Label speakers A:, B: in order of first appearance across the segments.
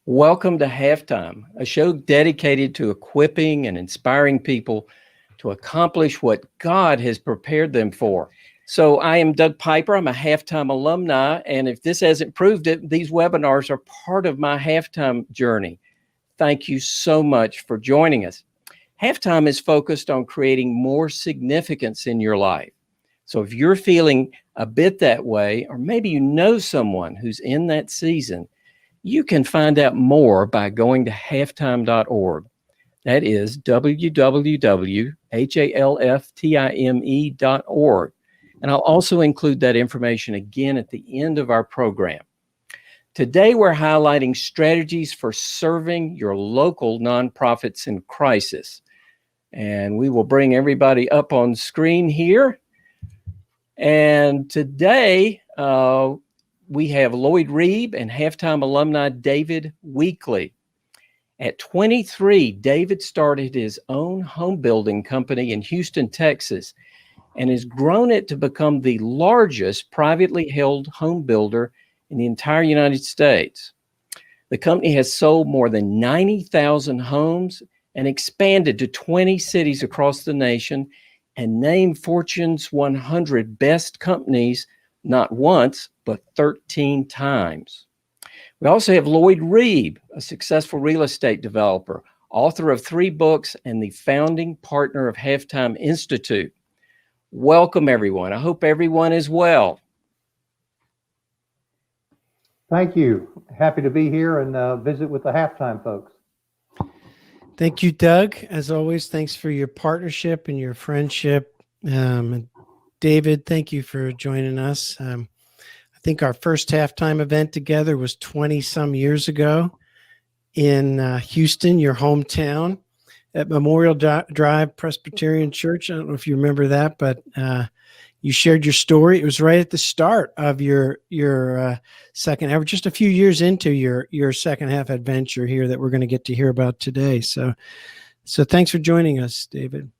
A: Welcome to Halftime, a show dedicated to equipping and inspiring people to accomplish what God has prepared them for. So I am Doug Piper. I'm a Halftime alumni, and if this hasn't proved it, these webinars are part of my Halftime journey. Thank you so much for joining us. Halftime is focused on creating more significance in your life. So if you're feeling a bit that way, or maybe you know someone who's in that season, you can find out more by going to halftime.org. That is www.halftime.org. And I'll also include that information again at the end of our program. Today, we're highlighting strategies for serving your local nonprofits in crisis. And we will bring everybody up on screen here. And today, we have Lloyd Reeb and Halftime alumni David Weekley. At 23, David started his own home building company in Houston, Texas, and has grown it to become the largest privately held home builder in the entire United States. The company has sold more than 90,000 homes and expanded to 20 cities across the nation and named Fortune's 100 best companies not once, but 13 times. We also have Lloyd Reeb, a successful real estate developer, author of 3 books, and the founding partner of Halftime Institute. Welcome, everyone. I hope everyone is well.
B: Thank you. Happy to be here and visit with the Halftime folks.
C: Thank you, Doug. As always, thanks for your partnership and your friendship. David, thank you for joining us. I think our first Halftime event together was 20 some years ago in Houston, your hometown, at Memorial Drive Presbyterian Church. I don't know if you remember that, but you shared your story. It was right at the start of your second half, just a few years into your second half adventure here that we're going to get to hear about today. So thanks for joining us, David.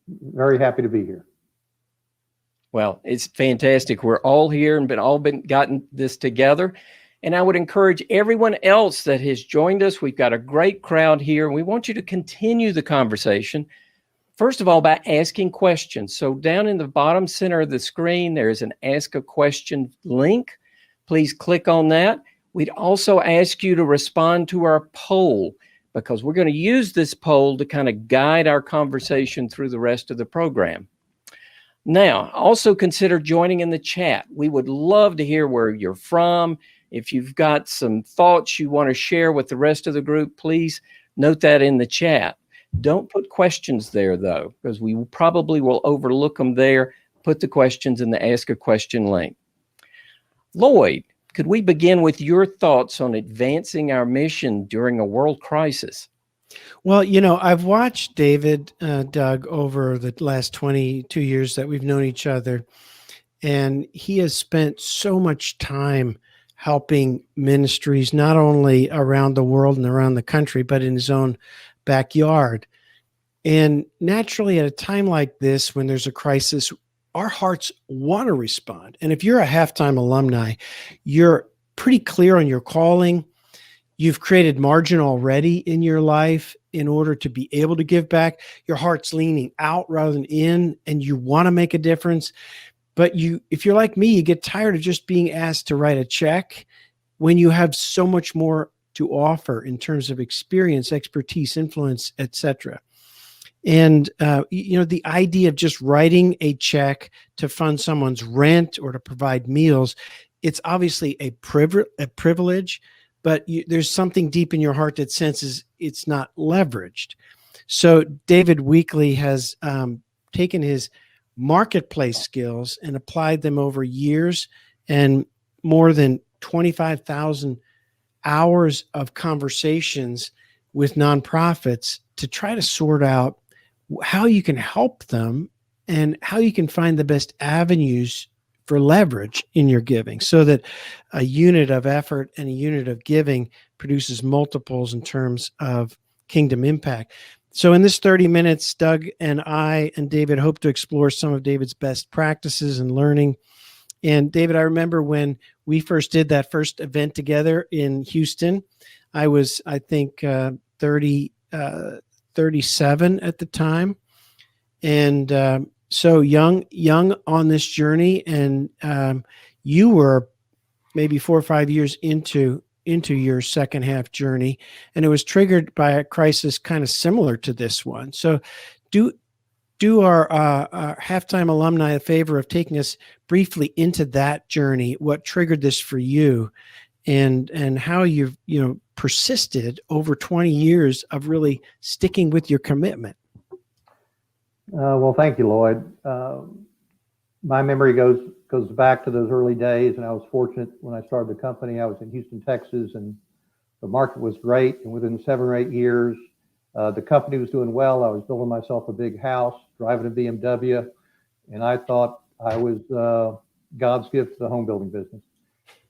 B: Very happy to be here.
A: Well, it's fantastic. We're all here and been gotten this together. And I would encourage everyone else that has joined us. We've got a great crowd here. We want you to continue the conversation. First of all, by asking questions. So down in the bottom center of the screen, there is an Ask a Question link. Please click on that. We'd also ask you to respond to our poll, because we're going to use this poll to kind of guide our conversation through the rest of the program. Now, also consider joining in the chat. We would love to hear where you're from. If you've got some thoughts you want to share with the rest of the group, please note that in the chat. Don't put questions there, though, because we probably will overlook them there. Put the questions in the Ask a Question link. Lloyd, could we begin with your thoughts on advancing our mission during a world crisis?
C: Well, I've watched David, Doug, over the last 22 years that we've known each other, and he has spent so much time helping ministries, not only around the world and around the country, but in his own backyard. And naturally, at a time like this, when there's a crisis, our hearts want to respond. And if you're a Halftime alumni, you're pretty clear on your calling. You've created margin already in your life in order to be able to give back. Your heart's leaning out rather than in, and you want to make a difference. But if you're like me, you get tired of just being asked to write a check when you have so much more to offer in terms of experience, expertise, influence, etc. And, the idea of just writing a check to fund someone's rent or to provide meals, it's obviously a privilege, but there's something deep in your heart that senses it's not leveraged. So David Weekley has taken his marketplace skills and applied them over years and more than 25,000 hours of conversations with nonprofits to try to sort out how you can help them and how you can find the best avenues for leverage in your giving, so that a unit of effort and a unit of giving produces multiples in terms of kingdom impact. So in this 30 minutes, Doug and I and David hope to explore some of David's best practices and learning. And David, I remember when we first did that first event together in Houston, I was, I think, 37 at the time. And so young on this journey. And you were maybe 4 or 5 years into your second half journey, and it was triggered by a crisis kind of similar to this one. So do our halftime alumni a favor of taking us briefly into that journey, what triggered this for you, and how you've persisted over 20 years of really sticking with your commitment.
B: Well, thank you, Lloyd. My memory goes back to those early days, and I was fortunate when I started the company. I was in Houston, Texas, and the market was great. And within 7 or 8 years, the company was doing well. I was building myself a big house, driving a BMW, and I thought I was God's gift to the home building business.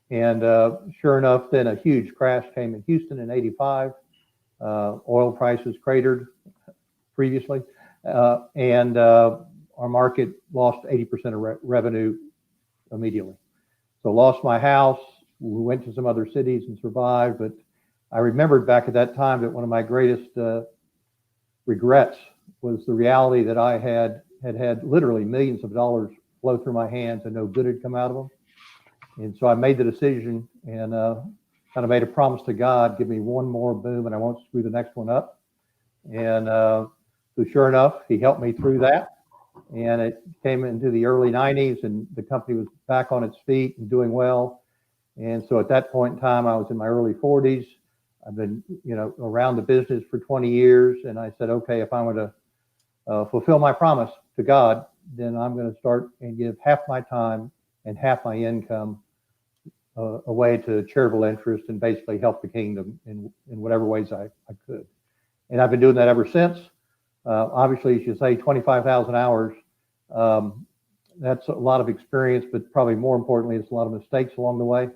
B: And sure enough, then a huge crash came in Houston in '85. Oil prices cratered previously, and our market lost 80% of revenue immediately. So lost my house. We went to some other cities and survived. But I remembered back at that time that one of my greatest regrets was the reality that I had literally millions of dollars flow through my hands and no good had come out of them. And so I made the decision and kind of made a promise to God, give me one more boom and I won't screw the next one up. And so sure enough, he helped me through that. And it came into the early 90s and the company was back on its feet and doing well. And so at that point in time, I was in my early 40s. I've been, around the business for 20 years. And I said, okay, if I'm going to fulfill my promise to God, then I'm going to start and give half my time and half my income away to charitable interest and basically help the kingdom in whatever ways I could. And I've been doing that ever since. Obviously, as you say, 25,000 hours, that's a lot of experience, but probably more importantly, it's a lot of mistakes along the way.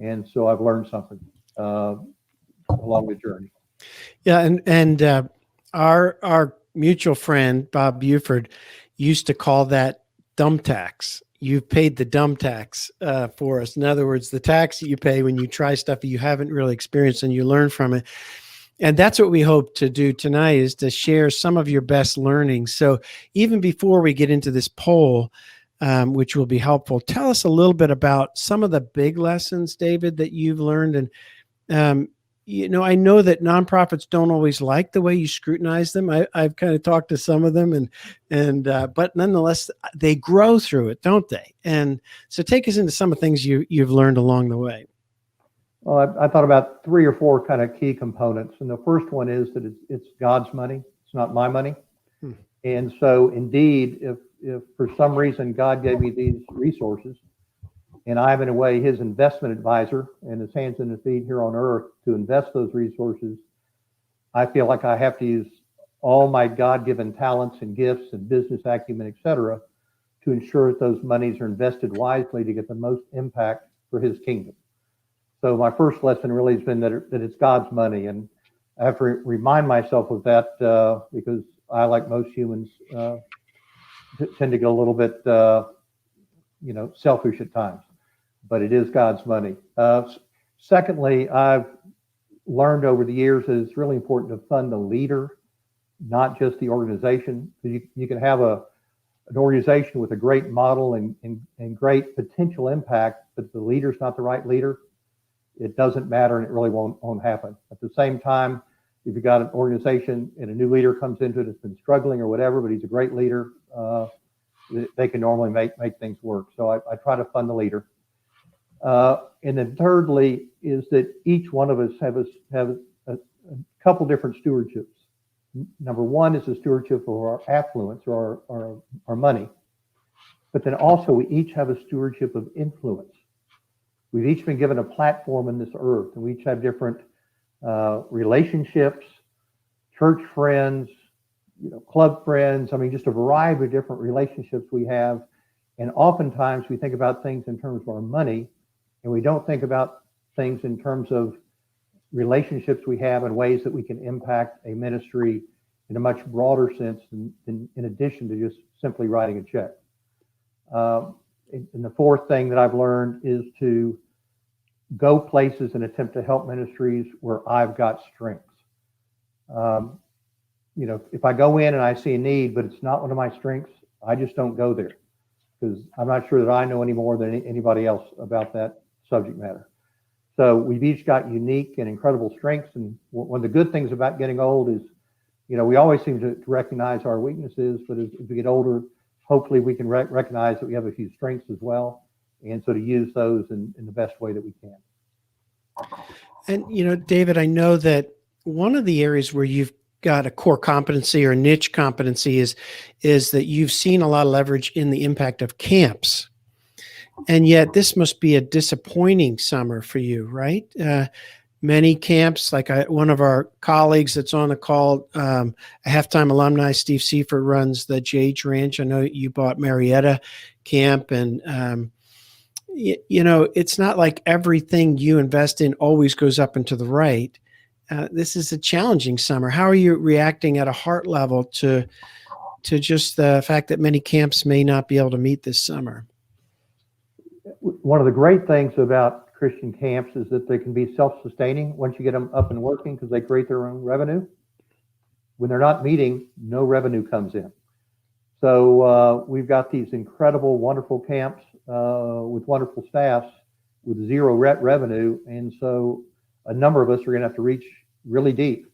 B: And so I've learned something along the journey.
C: Yeah. And our mutual friend, Bob Buford, used to call that dumb tax. You've paid the dumb tax for us. In other words, the tax that you pay when you try stuff that you haven't really experienced and you learn from it. And that's what we hope to do tonight, is to share some of your best learnings. So even before we get into this poll, which will be helpful, tell us a little bit about some of the big lessons, David, that you've learned. And, I know that nonprofits don't always like the way you scrutinize them. I've kind of talked to some of them, but nonetheless, they grow through it, don't they? And so take us into some of the things you've learned along the way.
B: Well, I thought about 3 or 4 kind of key components. And the first one is that it's God's money. It's not my money. And so indeed, if for some reason God gave me these resources and I'm in a way his investment advisor and his hands and his feet here on earth to invest those resources, I feel like I have to use all my God-given talents and gifts and business acumen, et cetera, to ensure that those monies are invested wisely to get the most impact for his kingdom. So my first lesson really has been that it's God's money. And I have to remind myself of that because I, like most humans, tend to get a little bit, selfish at times. But it is God's money. Secondly, I've learned over the years that it's really important to fund the leader, not just the organization. You can have an organization with a great model and great potential impact, but if the leader's not the right leader, it doesn't matter and it really won't happen. At the same time, if you've got an organization and a new leader comes into it that's been struggling or whatever, but he's a great leader, they can normally make things work. So I try to fund the leader. And then thirdly is that each one of us have a couple different stewardships. Number one is the stewardship of our affluence or our money. But then also we each have a stewardship of influence. We've each been given a platform in this earth, and we each have different relationships, church friends, club friends. I mean, just a variety of different relationships we have. And oftentimes we think about things in terms of our money, and we don't think about things in terms of relationships we have and ways that we can impact a ministry in a much broader sense than in addition to just simply writing a check. And the fourth thing that I've learned is to go places and attempt to help ministries where I've got strengths. If I go in and I see a need, but it's not one of my strengths, I just don't go there because I'm not sure that I know any more than anybody else about that subject matter. So we've each got unique and incredible strengths. And one of the good things about getting old is, we always seem to recognize our weaknesses, but as we get older, hopefully we can recognize that we have a few strengths as well. And so to use those in the best way that we can.
C: And, David, I know that one of the areas where you've got a core competency or niche competency is that you've seen a lot of leverage in the impact of camps. And yet this must be a disappointing summer for you, right? Many camps, like one of our colleagues that's on the call, a halftime alumni, Steve Seifert, runs the Jage Ranch. I know you bought Marietta Camp, and it's not like everything you invest in always goes up and to the right. This is a challenging summer. How are you reacting at a heart level to just the fact that many camps may not be able to meet this summer?
B: One of the great things about Christian camps is that they can be self-sustaining once you get them up and working because they create their own revenue. When they're not meeting, no revenue comes in. So we've got these incredible, wonderful camps with wonderful staffs with zero revenue. And so a number of us are going to have to reach really deep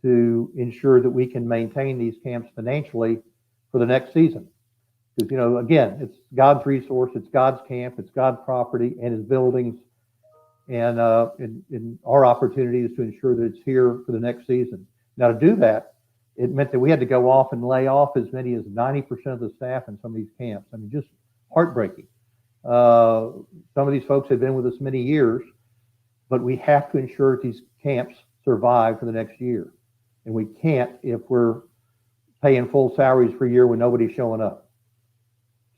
B: to ensure that we can maintain these camps financially for the next season. Because, again, it's God's resource, it's God's camp, it's God's property and his buildings. And our opportunity is to ensure that it's here for the next season. Now, to do that, it meant that we had to go off and lay off as many as 90% of the staff in some of these camps. I mean, just heartbreaking. Some of these folks have been with us many years, but we have to ensure that these camps survive for the next year. And we can't if we're paying full salaries for a year when nobody's showing up.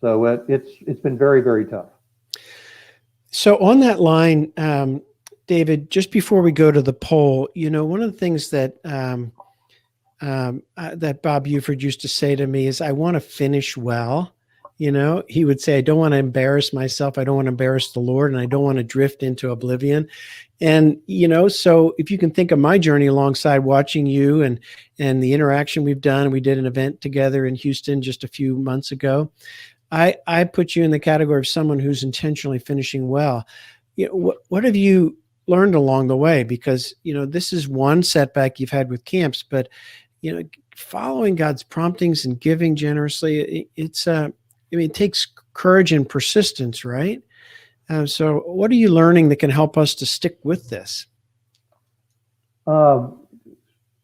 B: So it's been very, very tough.
C: So on that line, David, just before we go to the poll, one of the things that that Bob Buford used to say to me is, I want to finish well. He would say, I don't want to embarrass myself. I don't want to embarrass the Lord, and I don't want to drift into oblivion. And, so if you can think of my journey alongside watching you and the interaction we've done, we did an event together in Houston just a few months ago. I put you in the category of someone who's intentionally finishing well. What have you learned along the way? Because, this is one setback you've had with camps, but, following God's promptings and giving generously, it takes courage and persistence, right? So what are you learning that can help us to stick with this?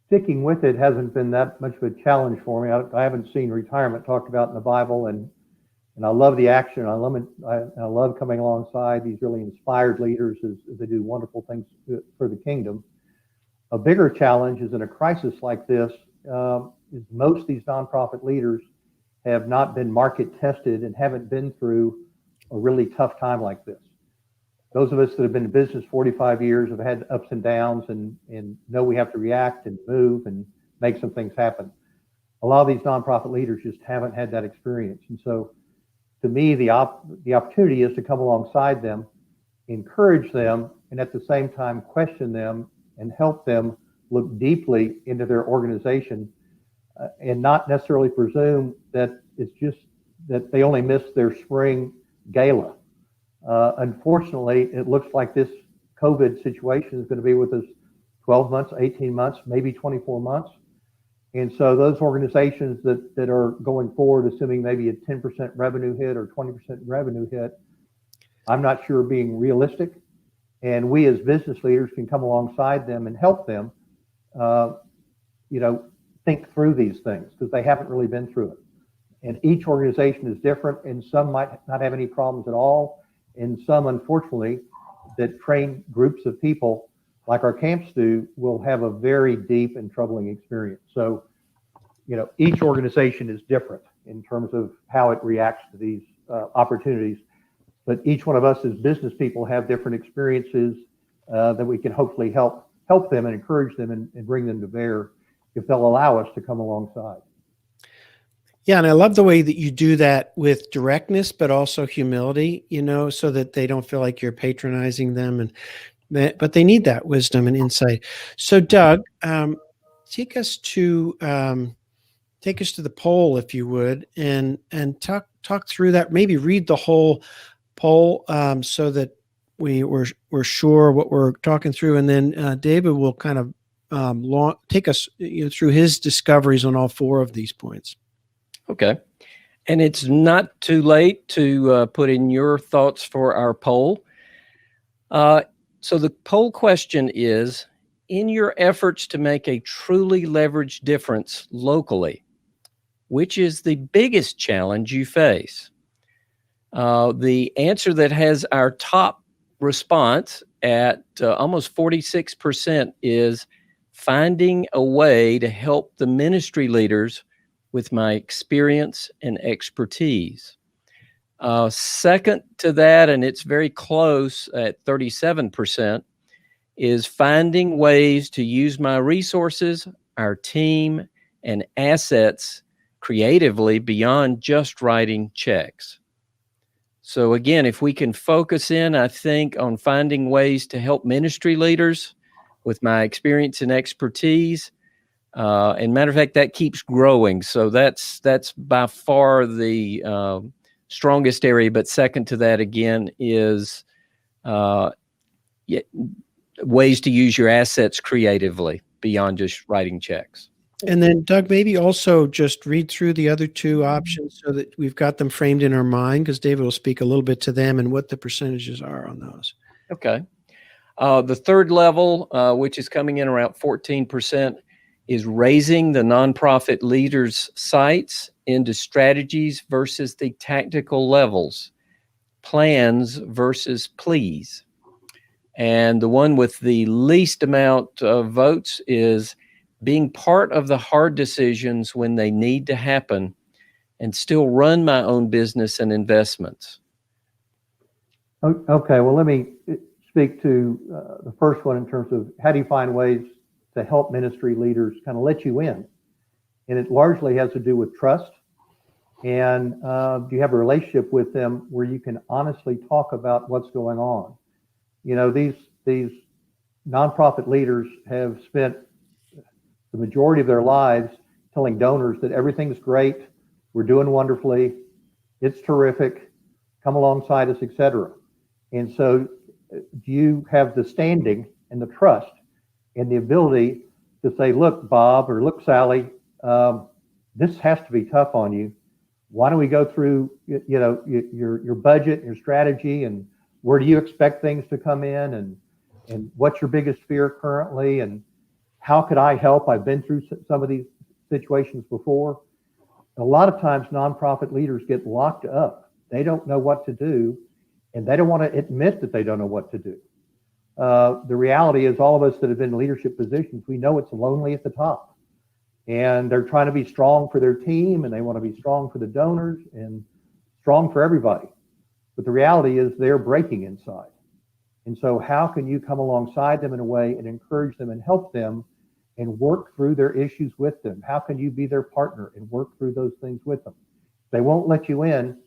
B: Sticking with it hasn't been that much of a challenge for me. I haven't seen retirement talked about in the Bible, and I love the action. I love coming alongside these really inspired leaders as they do wonderful things for the kingdom. A bigger challenge is in a crisis like this, is most of these nonprofit leaders have not been market tested and haven't been through a really tough time like this. Those of us that have been in business 45 years have had ups and downs and know we have to react and move and make some things happen. A lot of these nonprofit leaders just haven't had that experience. And so to me, the opportunity is to come alongside them, encourage them, and at the same time question them and help them look deeply into their organization and not necessarily presume that it's just that they only missed their spring gala. Unfortunately, it looks like this COVID situation is going to be with us 12 months, 18 months, maybe 24 months. And so those organizations that are going forward, assuming maybe a 10% revenue hit or 20% revenue hit, I'm not sure being realistic. And we as business leaders can come alongside them and help them, think through these things because they haven't really been through it. And each organization is different, and some might not have any problems at all. And some, unfortunately, that train groups of people like our camps do will have a very deep and troubling experience. So, each organization is different in terms of how it reacts to these opportunities. But each one of us as business people have different experiences that we can hopefully help them and encourage them and bring them to bear if they'll allow us to come alongside.
C: Yeah, and I love the way that you do that with directness, but also humility, so that they don't feel like you're patronizing them, but they need that wisdom and insight. So, Doug, take us to the poll, if you would, and talk through that. Maybe read the whole poll, so that we're sure what we're talking through, and then David will kind of take us through his discoveries on all four of these points.
A: Okay. And it's not too late to put in your thoughts for our poll. So the poll question is, in your efforts to make a truly leveraged difference locally, which is the biggest challenge you face? The answer that has our top response at almost 46% is finding a way to help the ministry leaders with my experience and expertise. Second to that, and it's very close at 37%, is finding ways to use my resources, our team, and assets creatively beyond just writing checks. So again, if we can focus in, I think, on finding ways to help ministry leaders with my experience and expertise, and matter of fact, that keeps growing. So that's by far the strongest area. But second to that, again, is ways to use your assets creatively beyond just writing checks.
C: And then, Doug, maybe also just read through the other two options so that we've got them framed in our mind, because David will speak a little bit to them and what the percentages are on those.
A: Okay. The third level, which is coming in around 14%, is raising the nonprofit leaders' sites into strategies versus the tactical levels, plans versus please. And the one with the least amount of votes is being part of the hard decisions when they need to happen and still run my own business and investments.
B: Okay, well, let me speak to the first one in terms of how do you find ways to help ministry leaders kind of let you in? And it largely has to do with trust. And do you have a relationship with them where you can honestly talk about what's going on? These nonprofit leaders have spent the majority of their lives telling donors that everything's great, we're doing wonderfully, it's terrific, come alongside us, etc. And so do you have the standing and the trust and the ability to say, look, Bob, or look, Sally, this has to be tough on you. Why don't we go through your budget, your strategy, and where do you expect things to come in, and what's your biggest fear currently, and how could I help? I've been through some of these situations before. And a lot of times nonprofit leaders get locked up. They don't know what to do, and they don't want to admit that they don't know what to do. The reality is all of us that have been in leadership positions, we know it's lonely at the top. And they're trying to be strong for their team, and they want to be strong for the donors and strong for everybody. But the reality is they're breaking inside. And so how can you come alongside them in a way and encourage them and help them and work through their issues with them? How can you be their partner and work through those things with them? They won't let you in.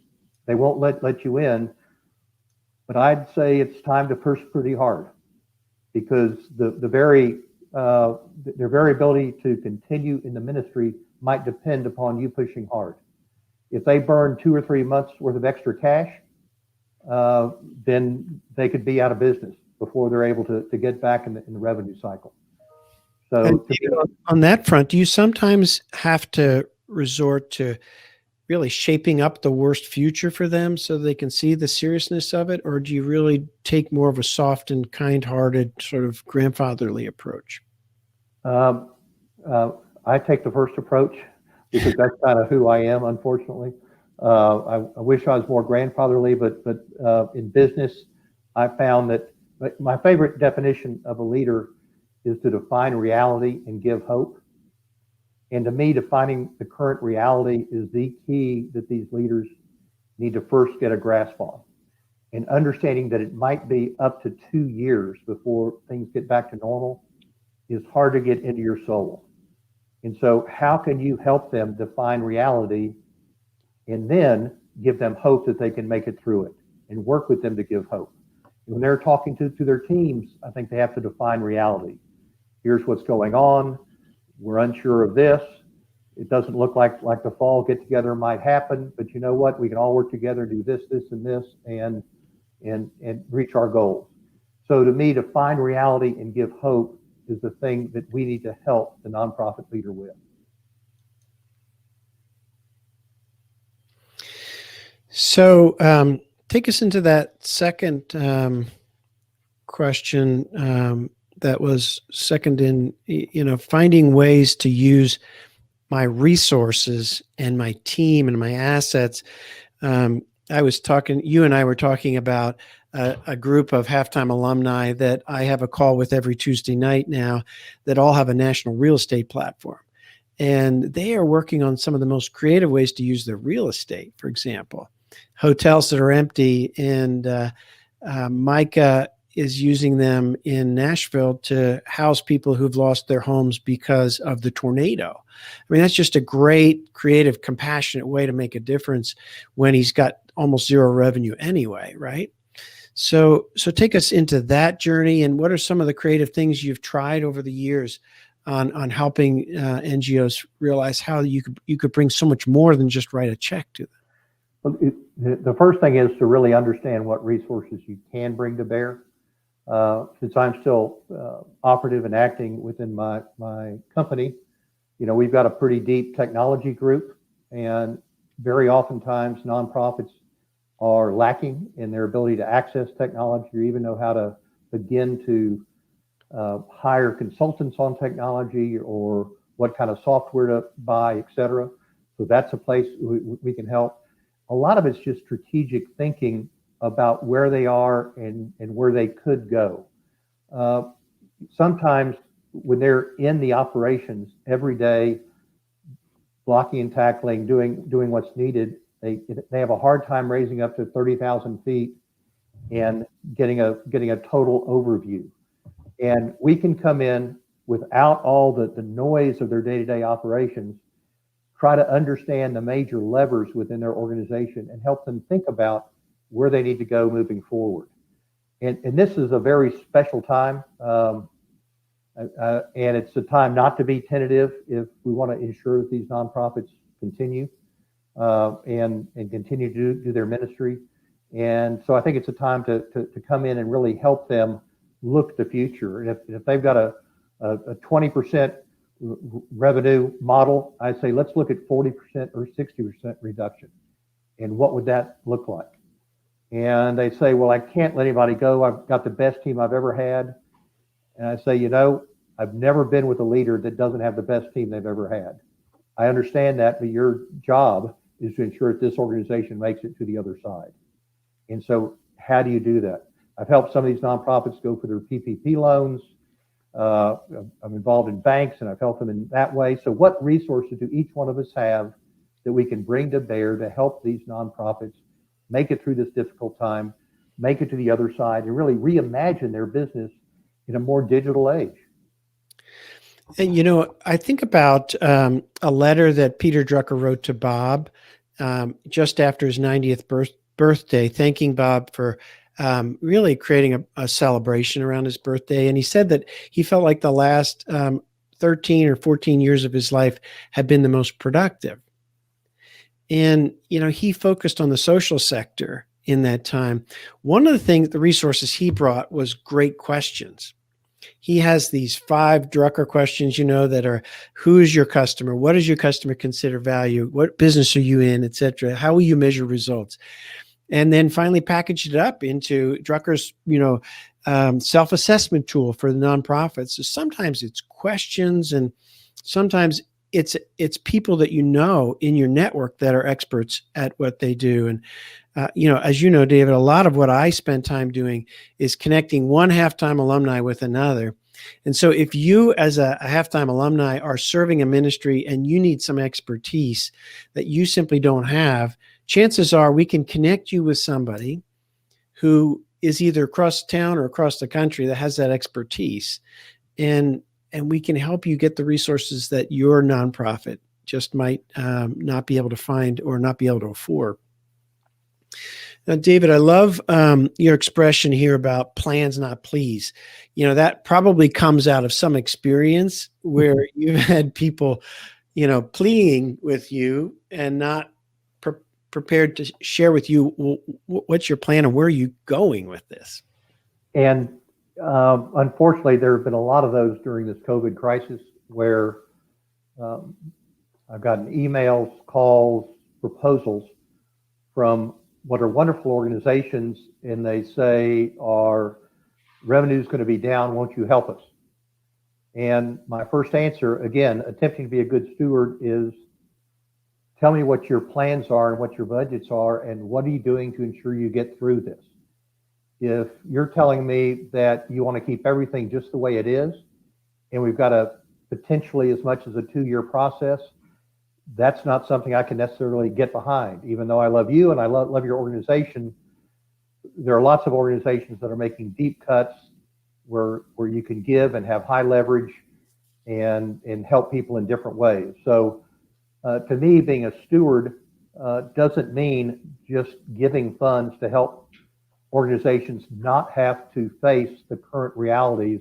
B: They won't let you in. But I'd say it's time to push pretty hard, because their very ability to continue in the ministry might depend upon you pushing hard. If they burn 2 or 3 months worth of extra cash, then they could be out of business before they're able to get back in the revenue cycle. So
C: on that front, do you sometimes have to resort to really shaping up the worst future for them so they can see the seriousness of it? Or do you really take more of a soft and kind-hearted sort of grandfatherly approach?
B: I take the first approach because that's kind of who I am, unfortunately. I wish I was more grandfatherly, but in business, I found that my favorite definition of a leader is to define reality and give hope. And to me, defining the current reality is the key that these leaders need to first get a grasp on. And understanding that it might be up to 2 years before things get back to normal is hard to get into your soul. And so how can you help them define reality and then give them hope that they can make it through it and work with them to give hope. When they're talking to their teams, I think they have to define reality. Here's what's going on. We're unsure of this. It doesn't look like the fall get together might happen, but you know what? We can all work together, do this, this, and this, and reach our goals. So to me, to find reality and give hope is the thing that we need to help the nonprofit leader with.
C: So take us into that second question that was second in, finding ways to use my resources and my team and my assets. You and I were talking about a group of halftime alumni that I have a call with every Tuesday night now that all have a national real estate platform. And they are working on some of the most creative ways to use their real estate. For example, hotels that are empty, and Micah is using them in Nashville to house people who've lost their homes because of the tornado. I mean, that's just a great, creative, compassionate way to make a difference when he's got almost zero revenue anyway, right? So take us into that journey, and what are some of the creative things you've tried over the years on helping NGOs realize how you could bring so much more than just write a check to them?
B: Well, the first thing is to really understand what resources you can bring to bear. Since I'm still operative and acting within my company, we've got a pretty deep technology group, and very oftentimes nonprofits are lacking in their ability to access technology or even know how to begin to hire consultants on technology or what kind of software to buy, et cetera. So that's a place we can help. A lot of it's just strategic thinking about where they are and where they could go. Sometimes when they're in the operations every day, blocking and tackling, doing what's needed, they have a hard time raising up to 30,000 feet and getting a total overview. And we can come in without all the noise of their day-to-day operations, try to understand the major levers within their organization and help them think about where they need to go moving forward. And this is a very special time. And it's a time not to be tentative if we want to ensure that these nonprofits continue and continue to do their ministry. And so I think it's a time to come in and really help them look to the future. And if they've got a 20% revenue model, I say, let's look at 40% or 60% reduction. And what would that look like? And they say, well, I can't let anybody go. I've got the best team I've ever had. And I say, I've never been with a leader that doesn't have the best team they've ever had. I understand that, but your job is to ensure that this organization makes it to the other side. And so how do you do that? I've helped some of these nonprofits go for their PPP loans. I'm involved in banks, and I've helped them in that way. So what resources do each one of us have that we can bring to bear to help these nonprofits make it through this difficult time, make it to the other side, and really reimagine their business in a more digital age?
C: And, I think about a letter that Peter Drucker wrote to Bob just after his 90th birthday, thanking Bob for really creating a celebration around his birthday. And he said that he felt like the last 13 or 14 years of his life had been the most productive. And, he focused on the social sector in that time. One of the resources he brought was great questions. He has these 5 Drucker questions, that are: who is your customer? What does your customer consider value? What business are you in, et cetera? How will you measure results? And then finally packaged it up into Drucker's, self-assessment tool for the nonprofits. So sometimes it's questions, and sometimes it's people that in your network that are experts at what they do. And as you know, David, a lot of what I spend time doing is connecting one halftime alumni with another. And so if you, as a halftime alumni, are serving a ministry and you need some expertise that you simply don't have, chances are we can connect you with somebody who is either across town or across the country that has that expertise. And we can help you get the resources that your nonprofit just might not be able to find or not be able to afford. Now, David, I love your expression here about plans, not please. You know, that probably comes out of some experience where you've had people, you know, pleading with you and not prepared to share with you what's your plan and where are you going with this.
B: And unfortunately, there have been a lot of those during this COVID crisis where I've gotten emails, calls, proposals from what are wonderful organizations, and they say our revenue is going to be down, won't you help us? And my first answer, again, attempting to be a good steward, is tell me what your plans are and what your budgets are and what are you doing to ensure you get through this. If you're telling me that you want to keep everything just the way it is, and we've got a potentially as much as a 2-year process, that's not something I can necessarily get behind. Even though I love you and I love your organization, there are lots of organizations that are making deep cuts where you can give and have high leverage and help people in different ways. So to me, being a steward doesn't mean just giving funds to help organizations not have to face the current realities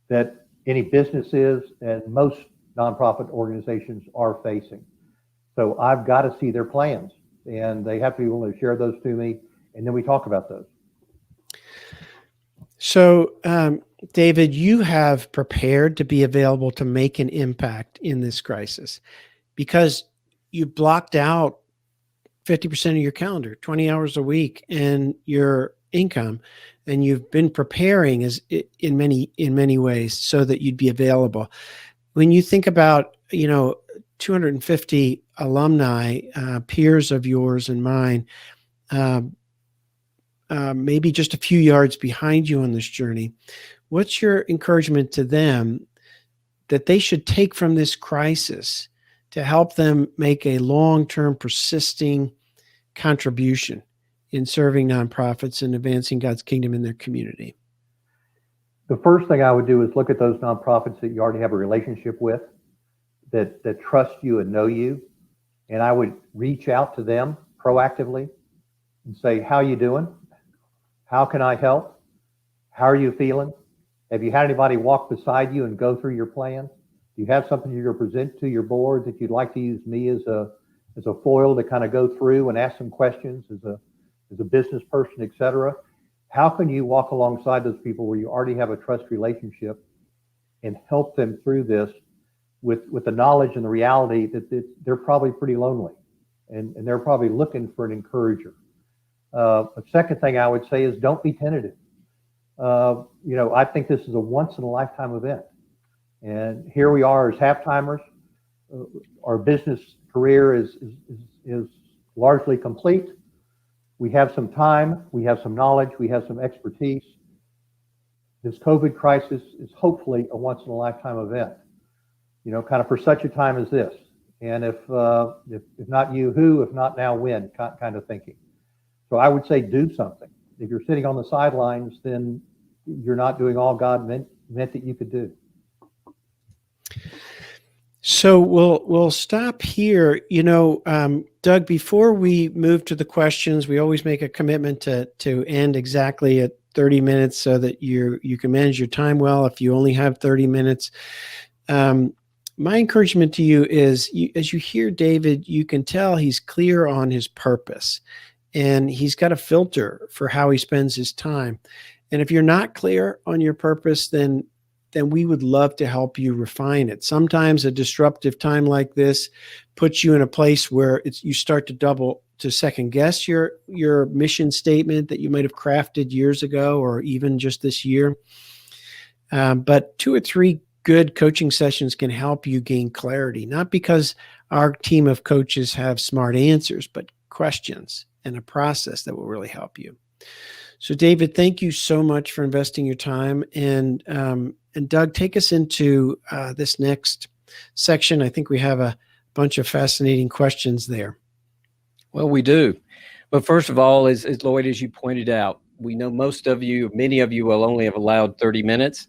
B: that any business is and most nonprofit organizations are facing. So I've got to see their plans, and they have to be willing to share those to me, and then we talk about those.
C: So, David, you have prepared to be available to make an impact in this crisis because you blocked out 50% of your calendar, 20 hours a week, and your income, and you've been preparing in many ways so that you'd be available. When you think about, 250 alumni, peers of yours and mine, maybe just a few yards behind you on this journey, what's your encouragement to them that they should take from this crisis to help them make a long-term persisting contribution in serving nonprofits and advancing God's kingdom in their community?
B: The first thing I would do is look at those nonprofits that you already have a relationship with, that trust you and know you, and I would reach out to them proactively and say, how are you doing? How can I help? How are you feeling? Have you had anybody walk beside you and go through your plan? Do you have something you're going to present to your board that you'd like to use me as a foil to kind of go through and ask some questions as a business person, et cetera? How can you walk alongside those people where you already have a trust relationship and help them through this with the knowledge and the reality that they're probably pretty lonely and they're probably looking for an encourager. The second thing I would say is don't be tentative. I think this is a once in a lifetime event. And here we are as half-timers. Our business career is largely complete. We have some time, we have some knowledge, we have some expertise. This COVID crisis is hopefully a once in a lifetime event, kind of for such a time as this. And if not you, who? If not now, when? Kind of thinking. So I would say do something. If you're sitting on the sidelines, then you're not doing all God meant that you could do.
C: So we'll stop here. Doug, before we move to the questions, we always make a commitment to end exactly at 30 minutes so that you can manage your time well if you only have 30 minutes. My encouragement to you is, as you hear David, you can tell he's clear on his purpose, and he's got a filter for how he spends his time. And if you're not clear on your purpose, then we would love to help you refine it. Sometimes a disruptive time like this puts you in a place where you start to second guess your mission statement that you might have crafted years ago or even just this year. But 2 or 3 good coaching sessions can help you gain clarity, not because our team of coaches have smart answers, but questions and a process that will really help you. So David, thank you so much for investing your time. And Doug, take us into this next section. I think we have a bunch of fascinating questions there.
A: Well, we do. But first of all, as Lloyd, as you pointed out, we know many of you will only have allowed 30 minutes.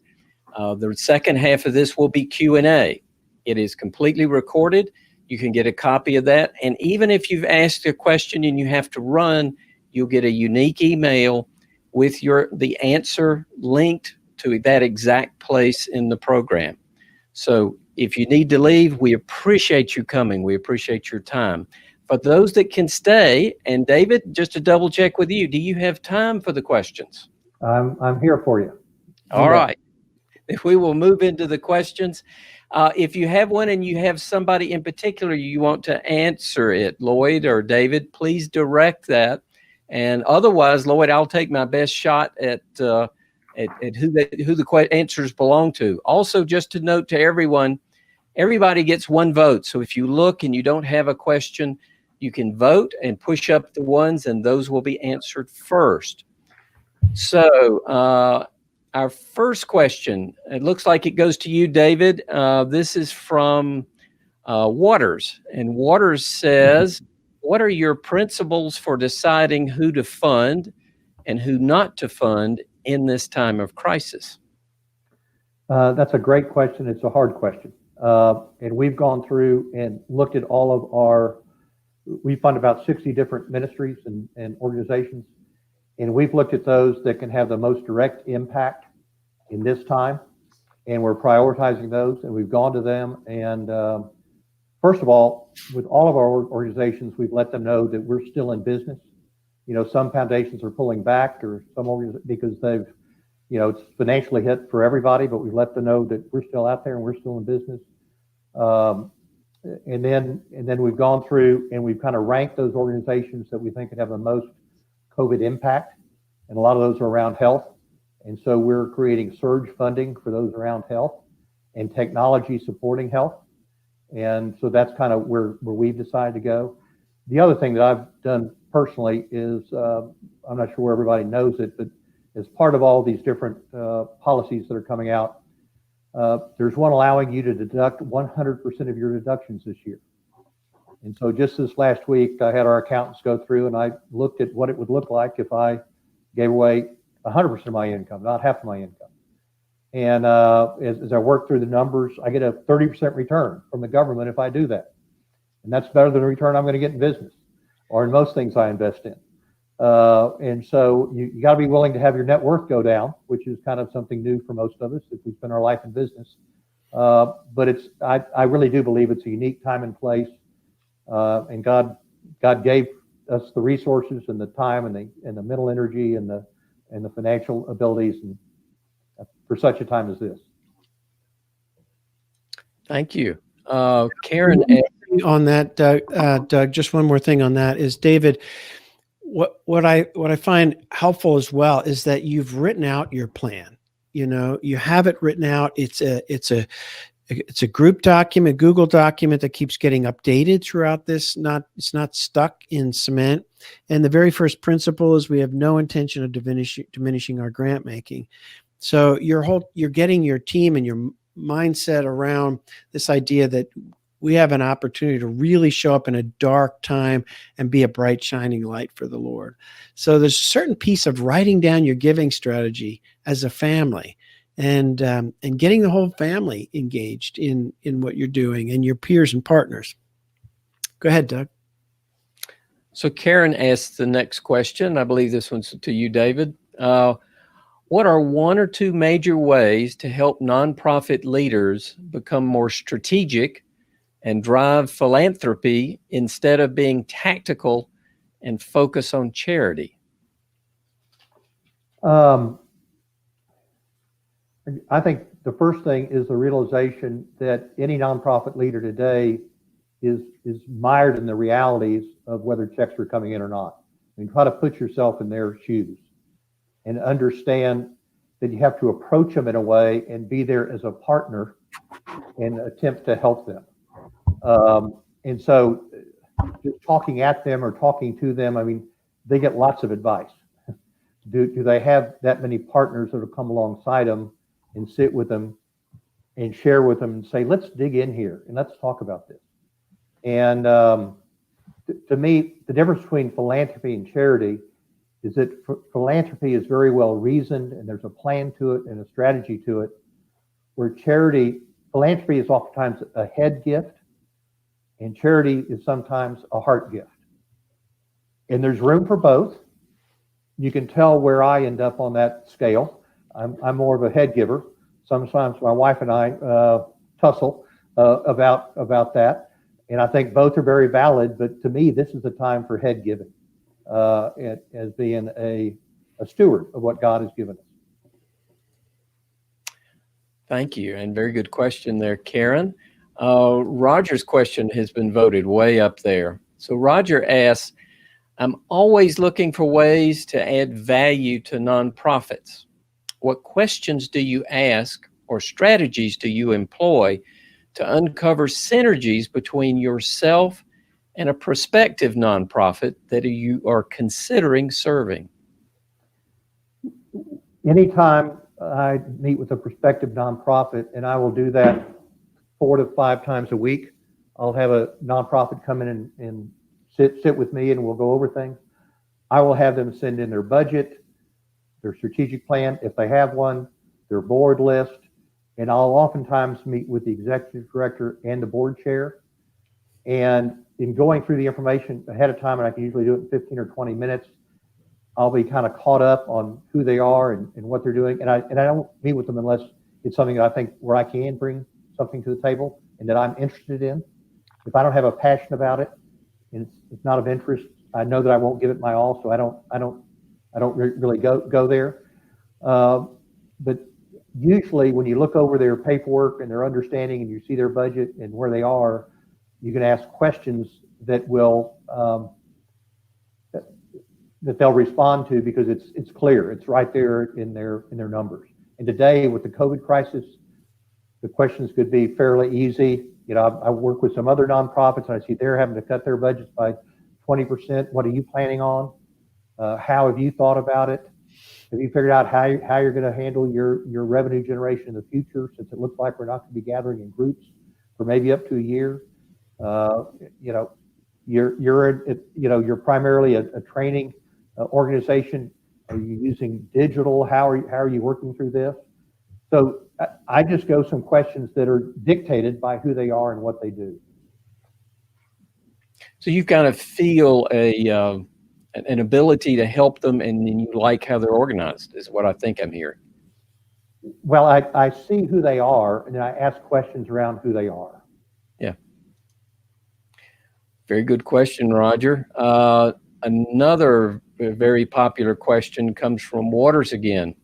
A: The second half of this will be Q&A. It is completely recorded. You can get a copy of that. And even if you've asked a question and you have to run, you'll get a unique email with the answer linked to that exact place in the program. So if you need to leave, we appreciate you coming. We appreciate your time. For those that can stay, and David, just to double check with you, do you have time for the questions?
B: I'm here for you.
A: All right. If we will move into the questions. If you have one and you have somebody in particular you want to answer it, Lloyd or David, please direct that. And otherwise, Lloyd, I'll take my best shot at who the answers belong to. Also, just to note to everyone, everybody gets one vote. So if you look and you don't have a question, you can vote and push up the ones, and those will be answered first. So our first question, it looks like it goes to you, David. This is from Waters. And Waters says, what are your principles for deciding who to fund and who not to fund in this time of crisis?
B: That's a great question. It's a hard question. And we've gone through and looked at all of we fund about 60 different ministries and organizations. And we've looked at those that can have the most direct impact in this time. And we're prioritizing those, and we've gone to them. And first of all, with all of our organizations, we've let them know that we're still in business. You know, some foundations are pulling back, or because they've, it's financially hit for everybody, but we let them know that we're still out there and we're still in business. And then we've gone through and we've kind of ranked those organizations that we think could have the most COVID impact, and a lot of those are around health. And so we're creating surge funding for those around health and technology supporting health. And so that's kind of where we've decided to go. The other thing that I've done personally is, I'm not sure where everybody knows it, but as part of all these different policies that are coming out, there's one allowing you to deduct 100% of your deductions this year. And so just this last week, I had our accountants go through and I looked at what it would look like if I gave away 100% of my income, not half of my income. And as I work through the numbers, I get a 30% return from the government if I do that. And that's better than the return I'm going to get in business or in most things I invest in. And so you got to be willing to have your net worth go down, which is kind of something new for most of us if we spend our life in business. But I really do believe it's a unique time and place. And God gave us the resources and the time and the mental energy and the financial abilities and for such a time as this.
A: Thank you. Karen.
C: On that, Doug, just one more thing on that is, David, what I find helpful as well is that you've written out your plan. You have it written out. It's a group document, Google document that keeps getting updated throughout this. It's not stuck in cement. And the very first principle is we have no intention of diminishing our grant making. So you're getting your team and your mindset around this idea that we have an opportunity to really show up in a dark time and be a bright, shining light for the Lord. So there's a certain piece of writing down your giving strategy as a family and getting the whole family engaged in what you're doing and your peers and partners. Go ahead, Doug.
A: So Karen asked the next question. I believe this one's to you, David. What are one or two major ways to help nonprofit leaders become more strategic and drive philanthropy instead of being tactical and focus on charity?
B: I think the first thing is the realization that any nonprofit leader today is mired in the realities of whether checks are coming in or not. I mean, try to put yourself in their shoes and understand that you have to approach them in a way and be there as a partner and attempt to help them. And so just talking at them or talking to them, I mean, they get lots of advice. Do they have that many partners that will come alongside them and sit with them and share with them and say, let's dig in here and let's talk about this. And to me, the difference between philanthropy and charity is that philanthropy is very well reasoned and there's a plan to it and a strategy to it, where philanthropy is oftentimes a head gift and charity is sometimes a heart gift. And there's room for both. You can tell where I end up on that scale. I'm more of a head giver. Sometimes my wife and I tussle about that. And I think both are very valid, but to me, this is the time for head giving, as being a steward of what God has given us.
A: Thank you, and very good question there, Karen. Roger's question has been voted way up there. So Roger asks, I'm always looking for ways to add value to nonprofits. What questions do you ask or strategies do you employ to uncover synergies between yourself and a prospective nonprofit that you are considering serving?
B: Anytime I meet with a prospective nonprofit, and I will do that 4 to 5 times a week, I'll have a nonprofit come in and sit with me, and we'll go over things. I will have them send in their budget, their strategic plan, if they have one, their board list, and I'll oftentimes meet with the executive director and the board chair. And in going through the information ahead of time, and I can usually do it in 15 or 20 minutes, I'll be kind of caught up on who they are and what they're doing. And I don't meet with them unless it's something that I think where I can bring something to the table and that I'm interested in. If I don't have a passion about it and it's not of interest, I know that I won't give it my all. So I don't really go there. But usually when you look over their paperwork and their understanding and you see their budget and where they are, you can ask questions that will that they'll respond to, because it's clear, it's right there in their numbers. And today with the COVID crisis, the questions could be fairly easy. You know, I work with some other nonprofits and I see they're having to cut their budgets by 20%. What are you planning on? How have you thought about it? Have you figured out how you're going to handle your revenue generation in the future, since it looks like we're not going to be gathering in groups for maybe up to a year? You know, you're primarily a training organization. Are you using digital? How are you working through this? So I just go some questions that are dictated by who they are and what they do.
A: So you kind of feel an ability to help them, and then you like how they're organized, is what I think I'm hearing.
B: Well, I see who they are, and then I ask questions around who they are.
A: Yeah. Very good question, Roger. Another very popular question comes from Waters again.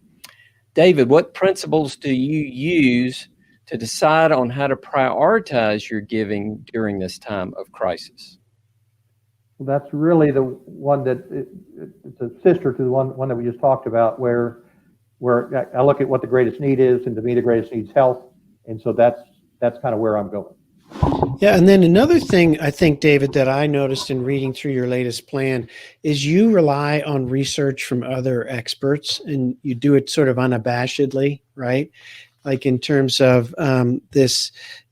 A: David, what principles do you use to decide on how to prioritize your giving during this time of crisis?
B: Well, that's really the one that it's a sister to the one that we just talked about, where I look at what the greatest need is, and to me the greatest need is health, and so that's kind of where I'm going.
C: Yeah, and then another thing I think, David, that I noticed in reading through your latest plan is you rely on research from other experts, and you do it sort of unabashedly, right? Like in terms of